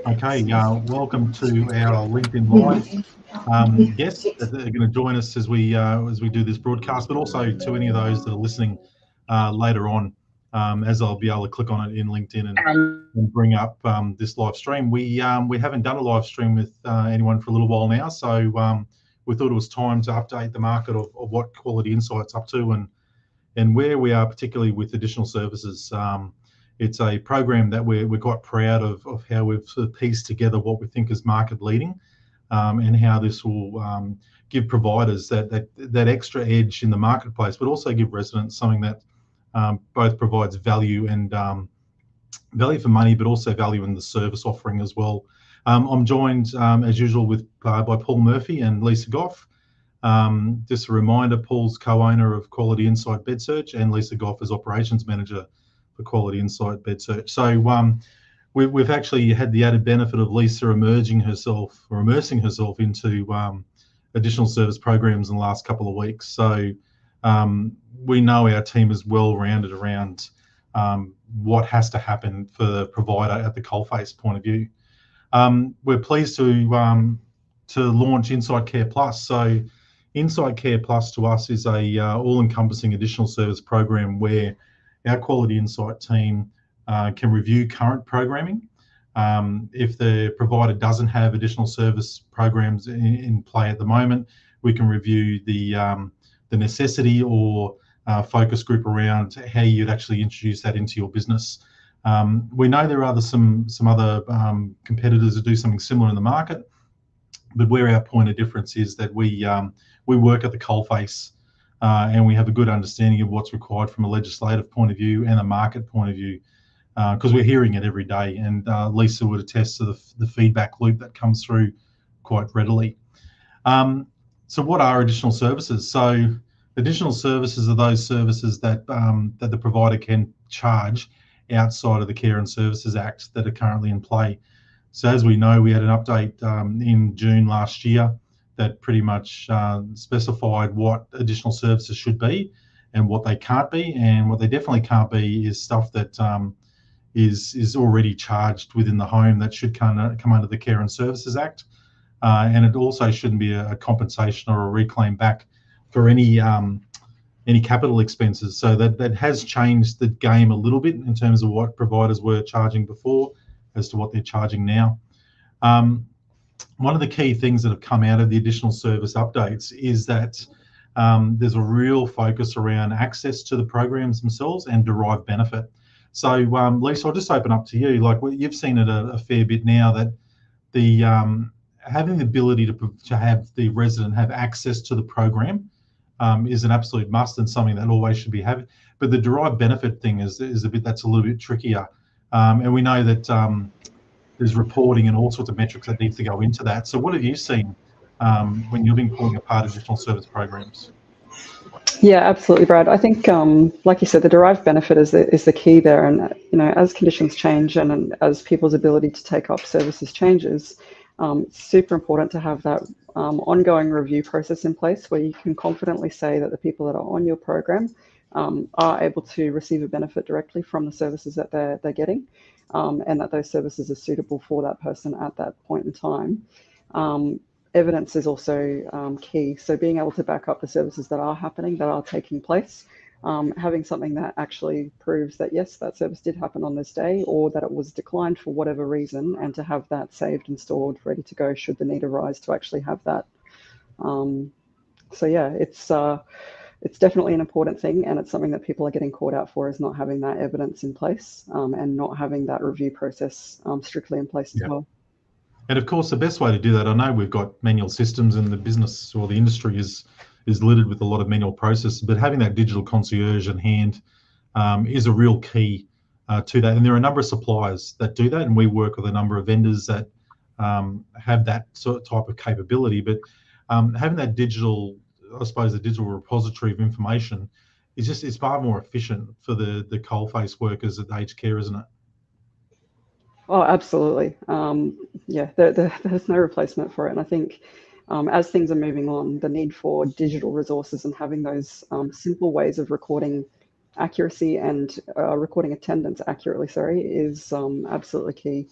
Okay, welcome to our LinkedIn Live guests that are going to join us as we do this broadcast, but also to any of those that are listening later on, as I'll be able to click on it in LinkedIn and bring up this live stream. We haven't done a live stream with anyone for a little while now, so we thought it was time to update the market of what Quality Insight's up to and where we are, particularly with additional services. It's a program that we're quite proud of how we've sort of pieced together what we think is market leading, and how this will give providers that extra edge in the marketplace, but also give residents something that both provides value and value for money, but also value in the service offering as well. I'm joined as usual by Paul Murphy and Lisa Goff. Just a reminder, Paul's co-owner of Quality Insite Bed Search, and Lisa Goff is operations manager for Quality Insite Bed Search. So we've actually had the added benefit of Lisa immersing herself into additional service programs in the last couple of weeks. So we know our team is well rounded around what has to happen for the provider at the coalface point of view. We're pleased to launch INSITE Care Plus. So INSITE Care Plus to us is a all-encompassing additional service program where our Quality Insite team can review current programming. If the provider doesn't have additional service programs in play at the moment, we can review the necessity or focus group around how you'd actually introduce that into your business. We know there are some other competitors that do something similar in the market, but where our point of difference is that we work at the coalface. And we have a good understanding of what's required from a legislative point of view and a market point of view, because we're hearing it every day. And Lisa would attest to the feedback loop that comes through quite readily. So what are additional services? So additional services are those services that the provider can charge outside of the Care and Services Act that are currently in play. So as we know, we had an update in June last year that pretty much specified what additional services should be and what they can't be. And what they definitely can't be is stuff that is already charged within the home that should come under the Care and Services Act. And it also shouldn't be a compensation or a reclaim back for any capital expenses. So that has changed the game a little bit in terms of what providers were charging before as to what they're charging now. One of the key things that have come out of the additional service updates is that there's a real focus around access to the programs themselves and derived benefit. So Lisa, I'll just open up to you. Like you've seen it a fair bit now that the having the ability to have the resident have access to the program is an absolute must and something that always should be having. But the derived benefit thing is a bit that's a little bit trickier, and we know that. There's reporting and all sorts of metrics that needs to go into that. So what have you seen when you've been pulling apart additional service programs? Yeah, absolutely, Brad. I think, like you said, the derived benefit is the key there. And, as conditions change and as people's ability to take up services changes, it's super important to have that ongoing review process in place where you can confidently say that the people that are on your program are able to receive a benefit directly from the services that they're getting. And that those services are suitable for that person at that point in time. Evidence is also key. So being able to back up the services that are happening, that are taking place, having something that actually proves that, yes, that service did happen on this day or that it was declined for whatever reason, and to have that saved and stored, ready to go should the need arise to actually have that. So yeah, it's definitely an important thing, and it's something that people are getting caught out for, is not having that evidence in place and not having that review process strictly in place as well. And of course, the best way to do that, I know we've got manual systems and the business or the industry is littered with a lot of manual processes, but having that digital concierge in hand is a real key to that. And there are a number of suppliers that do that, and we work with a number of vendors that have that sort of type of capability. But having that digital, I suppose, the digital repository of information it's far more efficient for the coalface workers at aged care, isn't it? Oh, absolutely. Yeah, there's no replacement for it. And I think as things are moving on, the need for digital resources and having those simple ways of recording accuracy and recording attendance accurately, is absolutely key.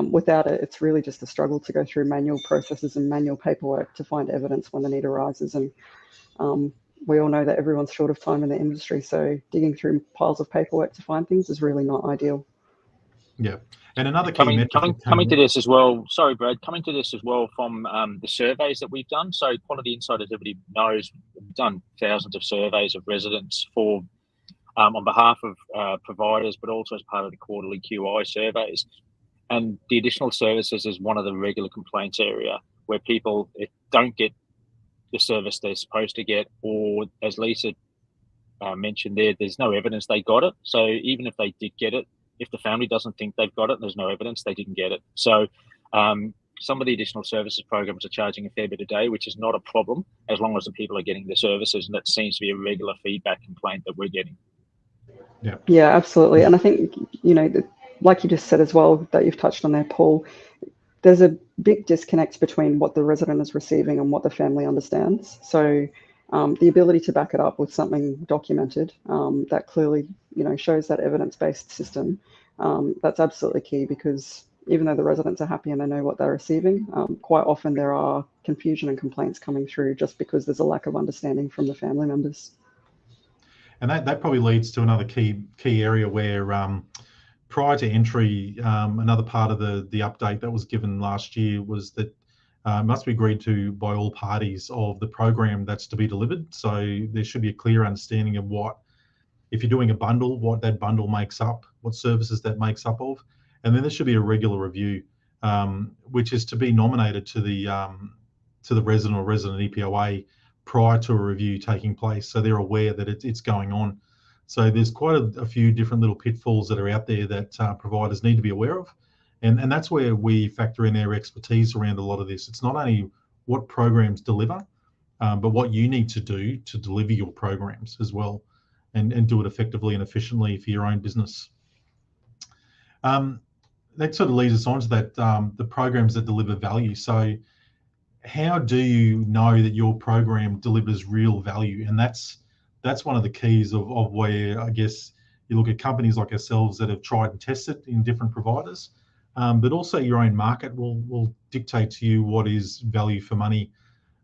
Without it, it's really just a struggle to go through manual processes and manual paperwork to find evidence when the need arises. And we all know that everyone's short of time in the industry, so digging through piles of paperwork to find things is really not ideal. Yeah, and another key metric coming to this as well. Sorry, Brad. Coming to this as well from the surveys that we've done. So Quality Insite, as everybody knows, we've done thousands of surveys of residents for on behalf of providers, but also as part of the quarterly QI surveys. And the additional services is one of the regular complaints area where people don't get the service they're supposed to get, or as Lisa mentioned there's no evidence they got it. So even if they did get it, if the family doesn't think they've got it, there's no evidence they didn't get it. So some of the additional services programs are charging a fair bit a day, which is not a problem as long as the people are getting the services. And that seems to be a regular feedback complaint that we're getting. Yeah, absolutely. And I think, like you just said as well, that you've touched on there, Paul, there's a big disconnect between what the resident is receiving and what the family understands. So the ability to back it up with something documented that clearly, shows that evidence-based system, that's absolutely key, because even though the residents are happy and they know what they're receiving, quite often there are confusion and complaints coming through just because there's a lack of understanding from the family members. And that probably leads to another key area where prior to entry, another part of the update that was given last year was that it must be agreed to by all parties of the program that's to be delivered. So there should be a clear understanding of what, if you're doing a bundle, what that bundle makes up, what services that makes up of. And then there should be a regular review, which is to be nominated to the resident or resident EPOA prior to a review taking place, so they're aware that it's going on. So there's quite a few different little pitfalls that are out there that providers need to be aware of, and that's where we factor in our expertise around a lot of this. It's not only what programs deliver, but what you need to do to deliver your programs as well, and do it effectively and efficiently for your own business. That sort of leads us on to that, the programs that deliver value. So how do you know that your program delivers real value? And that's one of the keys of where, I guess, you look at companies like ourselves that have tried and tested in different providers, but also your own market will dictate to you what is value for money.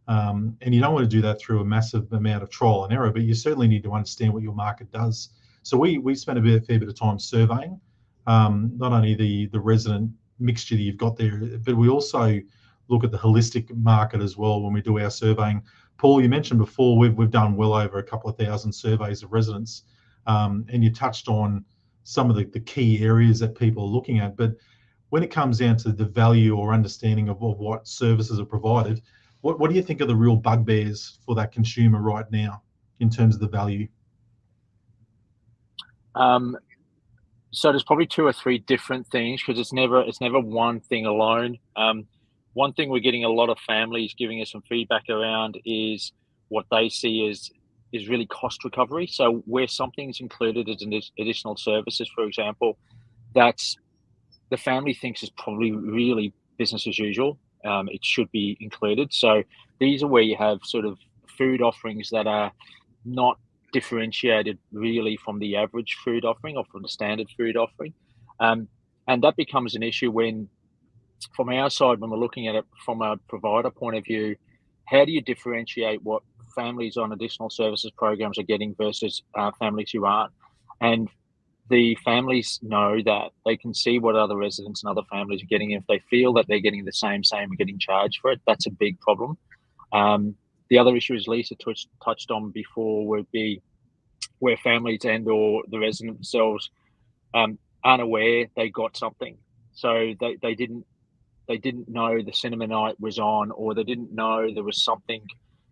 And you don't want to do that through a massive amount of trial and error, but you certainly need to understand what your market does. So we spent a fair bit of time surveying not only the resident mixture that you've got there, but we also look at the holistic market as well when we do our surveying. Paul, you mentioned before we've done well over a couple of thousand surveys of residents, and you touched on some of the key areas that people are looking at. But when it comes down to the value or understanding of what services are provided, what do you think are the real bugbears for that consumer right now in terms of the value? So there's probably two or three different things, because it's never one thing alone. One thing we're getting a lot of families giving us some feedback around is what they see is really cost recovery. So where something's included as additional services, for example, that's the family thinks is probably really business as usual. It should be included. So these are where you have sort of food offerings that are not differentiated really from the average food offering or from the standard food offering. And that becomes an issue when, from our side, when we're looking at it from a provider point of view, how do you differentiate what families on additional services programs are getting versus families who aren't? And the families know that they can see what other residents and other families are getting. If they feel that they're getting the same and getting charged for it, that's a big problem. The other issue, as Lisa touched on before, would be where families and or the resident themselves aren't aware they got something. So they didn't know the cinema night was on, or they didn't know there was something,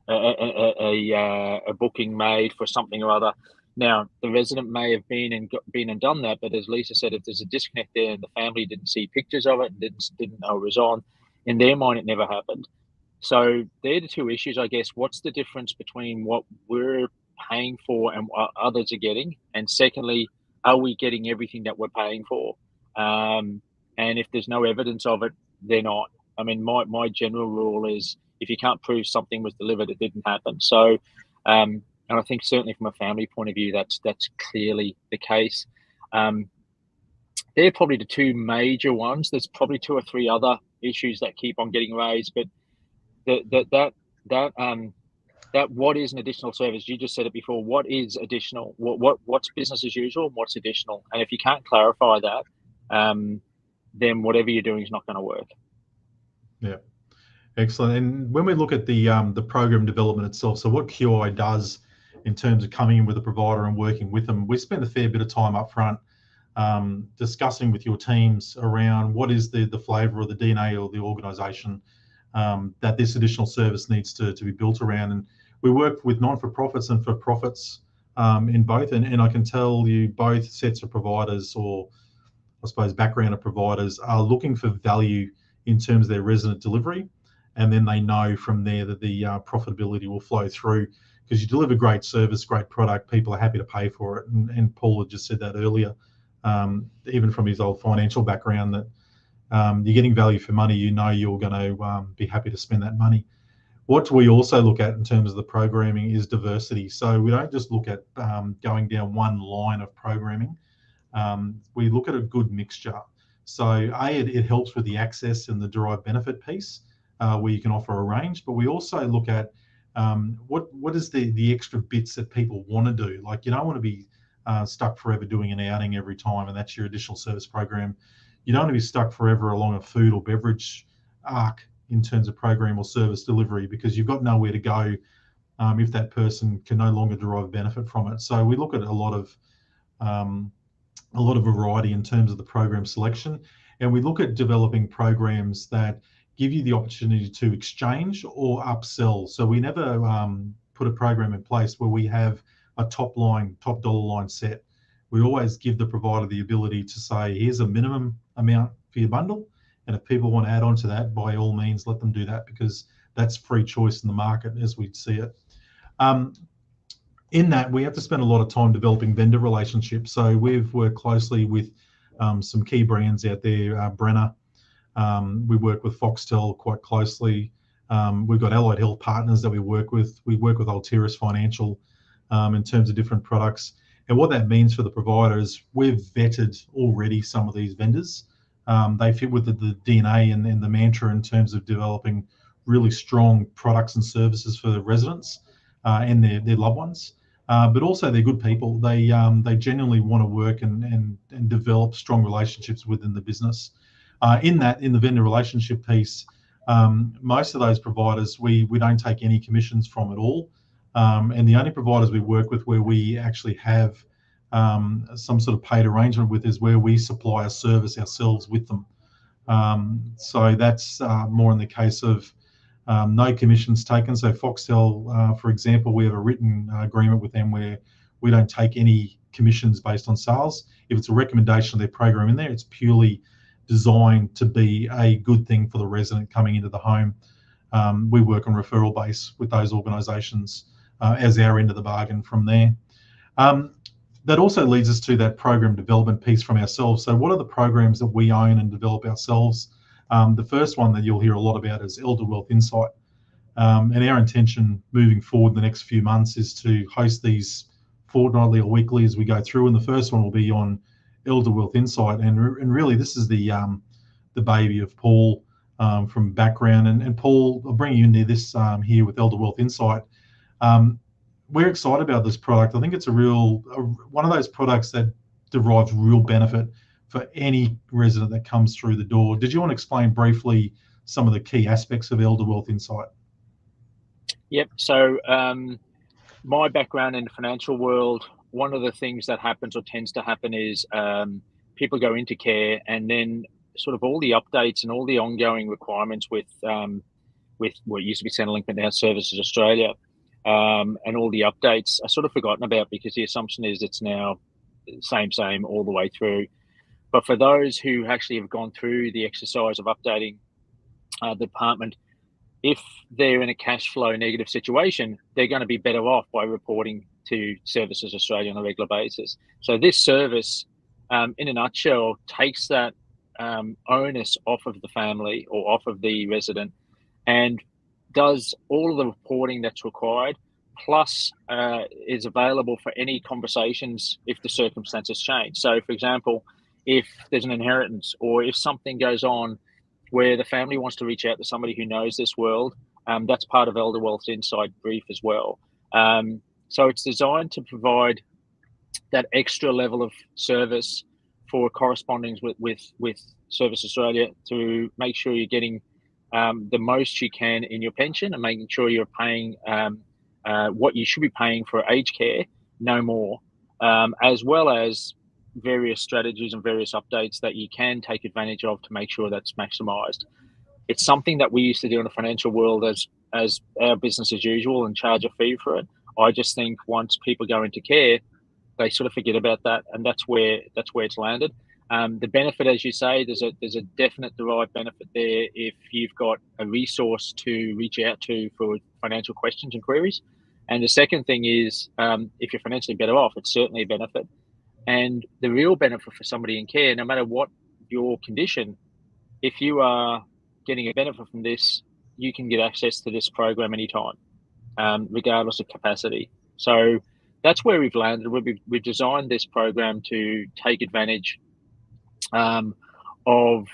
a booking made for something or other. Now, the resident may have been and done that, but as Lisa said, if there's a disconnect there and the family didn't see pictures of it and didn't know it was on, in their mind it never happened. So they're the two issues, I guess. What's the difference between what we're paying for and what others are getting? And secondly, are we getting everything that we're paying for? And if there's no evidence of it, they're not. I mean, my general rule is if you can't prove something was delivered, it didn't happen. So, and I think certainly from a family point of view, that's clearly the case. they're probably the two major ones. There's probably 2 or 3 other issues that keep on getting raised, but that what is an additional service? You just said it before. What is additional? What's business as usual? And what's additional? And if you can't clarify that, then whatever you're doing is not going to work. Yeah, excellent. And when we look at the program development itself, so what QI does in terms of coming in with a provider and working with them, we spend a fair bit of time up front discussing with your teams around what is the flavour or the DNA or the organisation that this additional service needs to be built around. And we work with non-for-profits and for-profits in both, and I can tell you both sets of providers, or I suppose background of providers, are looking for value in terms of their resident delivery, and then they know from there that the profitability will flow through, because you deliver great service, great product, people are happy to pay for it. And Paul had just said that earlier, even from his old financial background, that you're getting value for money, you know you're going to be happy to spend that money. What we also look at in terms of the programming is diversity. So we don't just look at going down one line of programming. We look at a good mixture. So it helps with the access and the derived benefit piece, where you can offer a range, but we also look at what is the extra bits that people want to do. Like, you don't want to be stuck forever doing an outing every time, and that's your additional service program. You don't want to be stuck forever along a food or beverage arc in terms of program or service delivery, because you've got nowhere to go if that person can no longer derive benefit from it. So we look at a lot of variety in terms of the program selection, and we look at developing programs that give you the opportunity to exchange or upsell. So we never put a program in place where we have a top dollar line set. We always give the provider the ability to say, here's a minimum amount for your bundle, and if people want to add on to that, by all means, let them do that, because that's free choice in the market as we see it. In that, we have to spend a lot of time developing vendor relationships. So we've worked closely with some key brands out there, Brenner. We work with Foxtel quite closely. We've got Allied Health Partners that we work with. We work with Altiris Financial in terms of different products. And what that means for the provider is we've vetted already some of these vendors. They fit with the DNA and the mantra in terms of developing really strong products and services for the residents and their loved ones. But also they're good people. They genuinely want to work and develop strong relationships within the business. In the vendor relationship piece, most of those providers, we don't take any commissions from at all. And the only providers we work with where we actually have some sort of paid arrangement with is where we supply a service ourselves with them. So that's more in the case of no commissions taken. So Foxtel, for example, we have a written agreement with them where we don't take any commissions based on sales. If it's a recommendation of their program in there, it's purely designed to be a good thing for the resident coming into the home. We work on referral base with those organisations as our end of the bargain from there. That also leads us to that program development piece from ourselves. So what are the programs that we own and develop ourselves? The first one that you'll hear a lot about is Elder Wealth Insight. And our intention moving forward the next few months is to host these fortnightly or weekly as we go through. And the first one will be on Elder Wealth Insight. And really, this is the baby of Paul from background. And Paul, I'll bring you into this here with Elder Wealth Insight. We're excited about this product. I think it's one of those products that derives real benefit for any resident that comes through the door. Did you want to explain briefly some of the key aspects of Elder Wealth Insight? Yep. So my background in the financial world, one of the things that happens or tends to happen is people go into care, and then sort of all the updates and all the ongoing requirements with what used to be Centrelink, but now Services Australia, and all the updates are sort of forgotten about, because the assumption is it's now same all the way through. But for those who actually have gone through the exercise of updating the department, if they're in a cash flow negative situation, they're going to be better off by reporting to Services Australia on a regular basis. So this service, in a nutshell, takes that onus off of the family or off of the resident and does all of the reporting that's required, plus is available for any conversations if the circumstances change. So, for example, if there's an inheritance or if something goes on where the family wants to reach out to somebody who knows this world. That's part of Elder Wealth's Inside brief as well. So it's designed to provide that extra level of service for corresponding with Service Australia to make sure you're getting the most you can in your pension and making sure you're paying what you should be paying for aged care, no more, as well as various strategies and various updates that you can take advantage of to make sure that's maximised. It's something that we used to do in the financial world as our business as usual and charge a fee for it. I just think once people go into care, they sort of forget about that, and that's where it's landed. The benefit, as you say, there's a definite derived benefit there if you've got a resource to reach out to for financial questions and queries. And the second thing is, if you're financially better off, it's certainly a benefit. And the real benefit for somebody in care, no matter what your condition, if you are getting a benefit from this, you can get access to this program anytime, regardless of capacity. So that's where we've landed. We've designed this program to take advantage of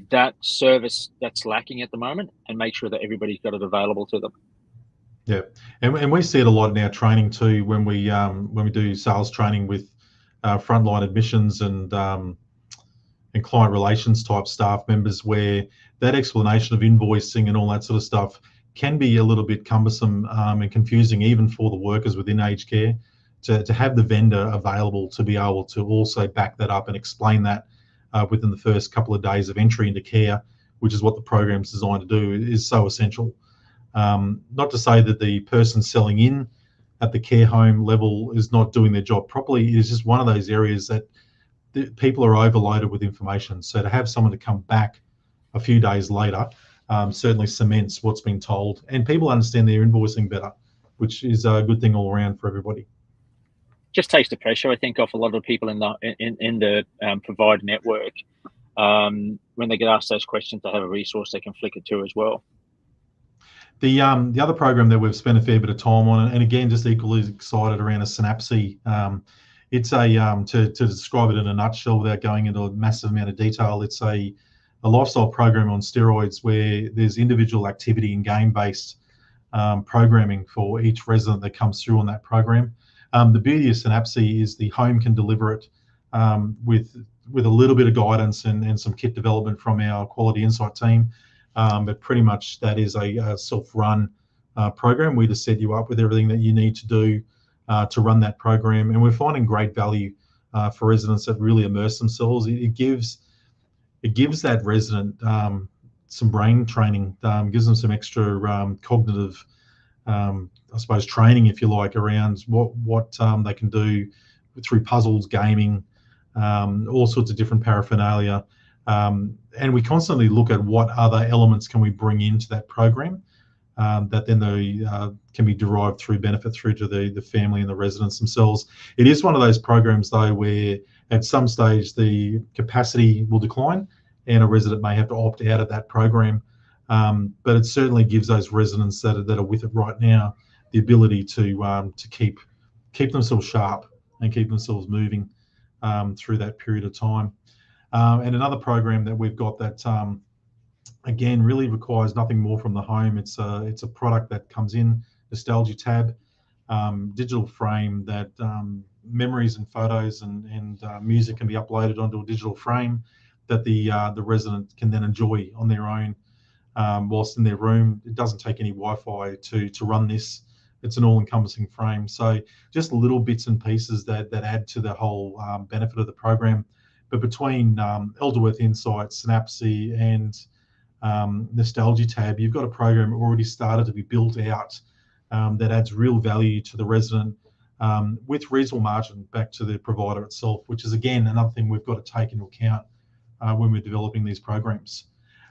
that service that's lacking at the moment and make sure that everybody's got it available to them. Yeah, and we see it a lot in our training too when we do sales training with frontline admissions and client relations type staff members, where that explanation of invoicing and all that sort of stuff can be a little bit cumbersome and confusing even for the workers within aged care. To have the vendor available to be able to also back that up and explain that within the first couple of days of entry into care, which is what the program's designed to do, is so essential. Not to say that the person selling in at the care home level is not doing their job properly. It is just one of those areas that people are overloaded with information. So to have someone to come back a few days later certainly cements what's been told, and people understand their invoicing better, which is a good thing all around for everybody. Just takes the pressure, I think, off a lot of people in the provider network. When they get asked those questions, they have a resource they can flick it to as well. The other program that we've spent a fair bit of time on, and again, just equally excited around, a Synapse. It's a to describe it in a nutshell without going into a massive amount of detail, it's a lifestyle program on steroids where there's individual activity and game-based programming for each resident that comes through on that program. The beauty of Synapse is the home can deliver it with a little bit of guidance and some kit development from our Quality Insite team. But pretty much that is a self-run program. We just set you up with everything that you need to do to run that program, and we're finding great value for residents that really immerse themselves. It gives that resident some brain training, gives them some extra cognitive, I suppose, training, if you like, around what they can do through puzzles, gaming, all sorts of different paraphernalia. And we constantly look at what other elements can we bring into that program that then they can be derived through benefit through to the family and the residents themselves. It is one of those programs though where at some stage the capacity will decline and a resident may have to opt out of that program. But it certainly gives those residents that are with it right now the ability to keep themselves sharp and keep themselves moving through that period of time. And another program that we've got that again really requires nothing more from the home. It's a product that comes in Nostalgia tab, digital frame that memories and photos and music can be uploaded onto a digital frame that the resident can then enjoy on their own whilst in their room. It doesn't take any Wi-Fi to run this. It's an all-encompassing frame. So just little bits and pieces that add to the whole benefit of the program. But between Elder Wealth Insite, Synapse, and Nostalgia tab, you've got a program already started to be built out that adds real value to the resident with reasonable margin back to the provider itself, which is again another thing we've got to take into account when we're developing these programs.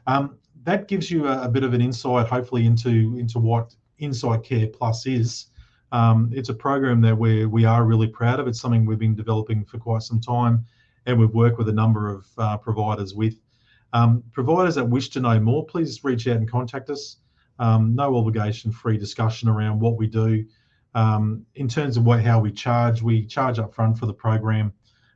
That gives you a bit of an insight, hopefully, into what INSITE Care Plus is. It's a program that we are really proud of. It's something we've been developing for quite some time, and we've worked with a number of providers with. Providers that wish to know more, please reach out and contact us. No obligation, free discussion around what we do. In terms of how we charge up front for the program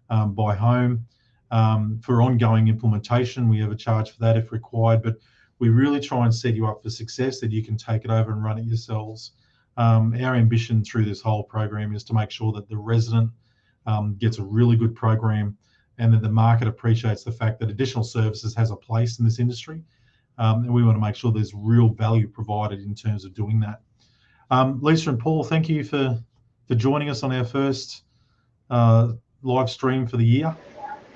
by home. For ongoing implementation, we have a charge for that if required, but we really try and set you up for success that you can take it over and run it yourselves. Our ambition through this whole program is to make sure that the resident gets a really good program, and that the market appreciates the fact that additional services has a place in this industry. And we want to make sure there's real value provided in terms of doing that. Lisa and Paul, thank you for joining us on our first live stream for the year.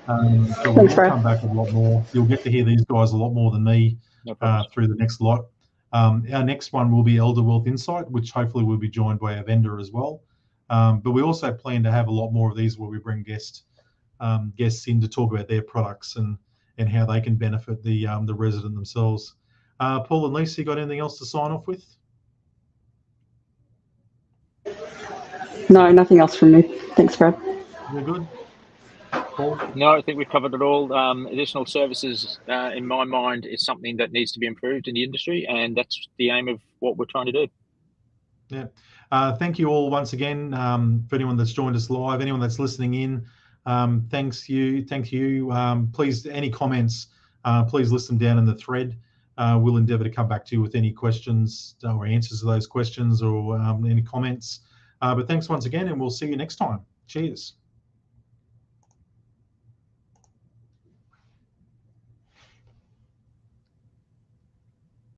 So we'll come back a lot more. You'll get to hear these guys a lot more than me through the next lot. Our next one will be Elder Wealth Insight, which hopefully will be joined by a vendor as well. But we also plan to have a lot more of these where we bring guests in to talk about their products and how they can benefit the resident themselves. Paul and Lisa, you got anything else to sign off with? No, nothing else from me. Thanks, Brad. You're good? Paul? No, I think we've covered it all. Additional services, in my mind, is something that needs to be improved in the industry, and that's the aim of what we're trying to do. Yeah. Thank you all once again for anyone that's joined us live, anyone that's listening in. Thank you. Please, any comments, please list them down in the thread. We'll endeavour to come back to you with any questions or answers to those questions or any comments. But thanks once again, and we'll see you next time. Cheers.